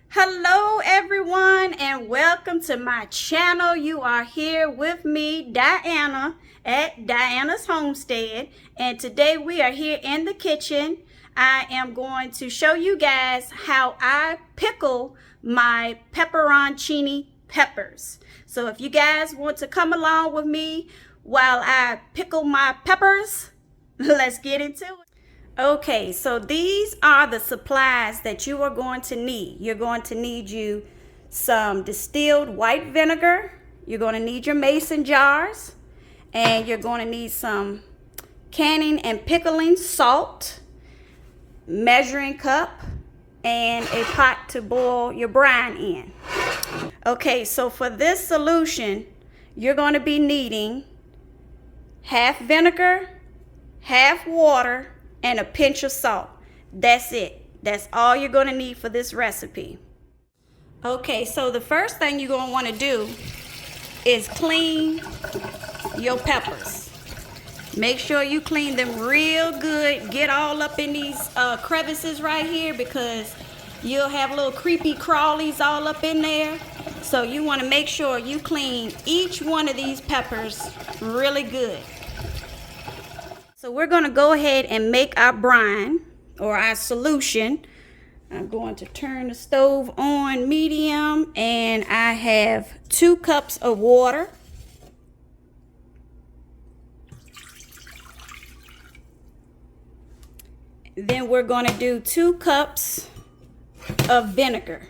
Hello everyone and welcome to my channel. You are here with me, Dianna, at Dianna's Homestead, and today we are here in the kitchen. I am going to show you guys how I pickle my pepperoncini peppers. So if you guys want to come along with me while I pickle my peppers, let's get into it. Okay, so these are the supplies that you are going to need. You're going to need you some distilled white vinegar. You're going to need your mason jars. And you're going to need some canning and pickling salt, measuring cup, and a pot to boil your brine in. Okay, so for this solution, you're going to be needing half vinegar, half water, and a pinch of salt. That's it. That's all you're going to need for this recipe. Okay, so the first thing you're going to want to do is clean your peppers. Make sure you clean them real good. Get all up in these crevices right here, because you'll have little creepy crawlies all up in there. So you want to make sure you clean each one of these peppers really good. So we're going to go ahead and make our brine, or our solution. I'm going to turn the stove on medium, and I have 2 cups of water. Then we're going to do 2 cups of vinegar.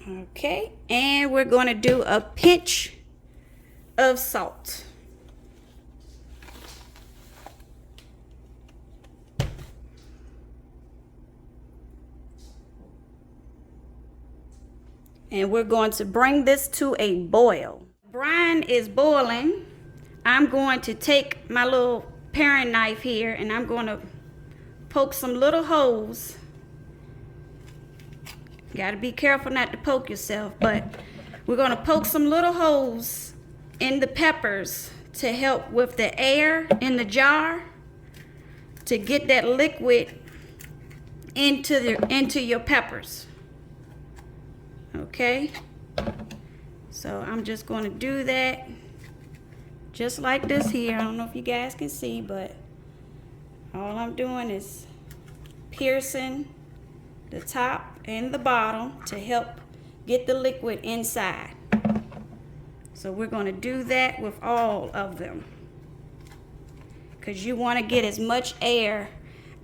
Okay, and we're going to do a pinch of salt. And we're going to bring this to a boil. Brine is boiling. I'm going to take my little paring knife here, and I'm going to poke some little holes. Got to be careful not to poke yourself, but we're going to poke some little holes in the peppers to help with the air in the jar, to get that liquid into your peppers. Okay, so I'm just going to do that just like this here. I don't know if you guys can see, but all I'm doing is piercing the top and the bottom to help get the liquid inside. So we're going to do that with all of them, because you want to get as much air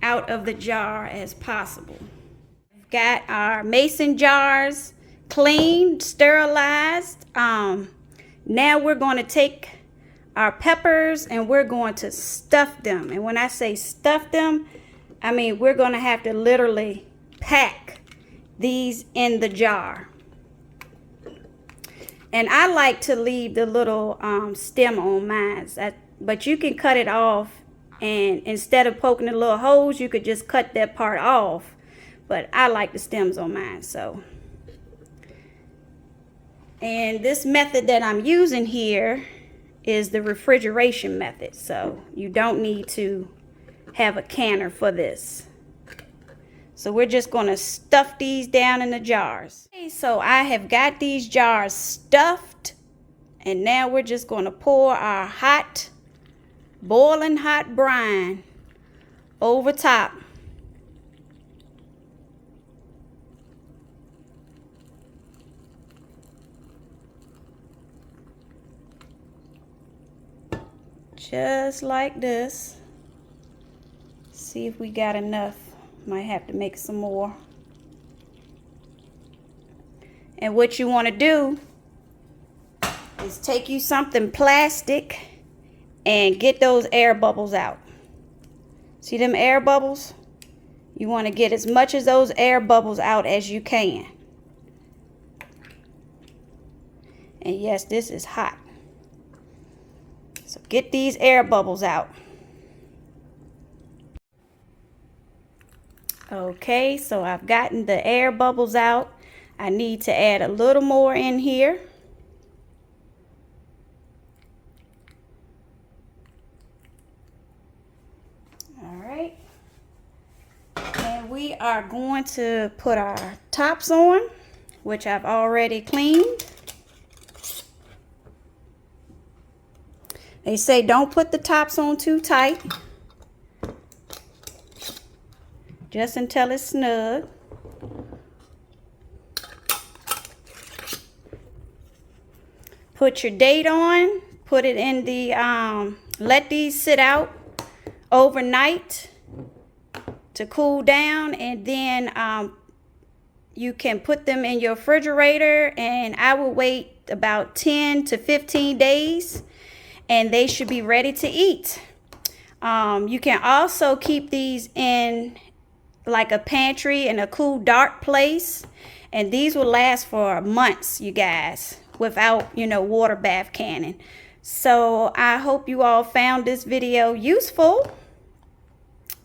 out of the jar as possible. We've got our mason jars cleaned, sterilized. Now we're going to take our peppers and we're going to stuff them. And when I say stuff them, I mean we're going to have to literally pack these in the jar. And I like to leave the little stem on mine, but you can cut it off, and instead of poking the little holes, you could just cut that part off. But I like the stems on mine. So, and this method that I'm using here is the refrigeration method, so you don't need to have a canner for this. So we're just going to stuff these down in the jars. Okay, so I have got these jars stuffed, and now we're just going to pour our hot, boiling hot brine over top. Just like this. See if we got enough. Might have to make some more. And what you want to do is take you something plastic and get those air bubbles out. See them air bubbles? You want to get as much of those air bubbles out as you can. And yes, this is hot. So get these air bubbles out. Okay, so I've gotten the air bubbles out. I need to add a little more in here. All right. And we are going to put our tops on, which I've already cleaned. They say don't put the tops on too tight, just until it's snug. Put your date on, put it in the, let these sit out overnight to cool down, and then you can put them in your refrigerator, and I will wait about 10 to 15 days and they should be ready to eat. You can also keep these in like a pantry in a cool dark place, and these will last for months, you guys, without, you know, water bath canning. So I hope you all found this video useful,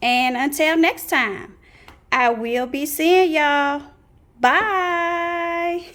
and until next time, I will be seeing y'all. Bye.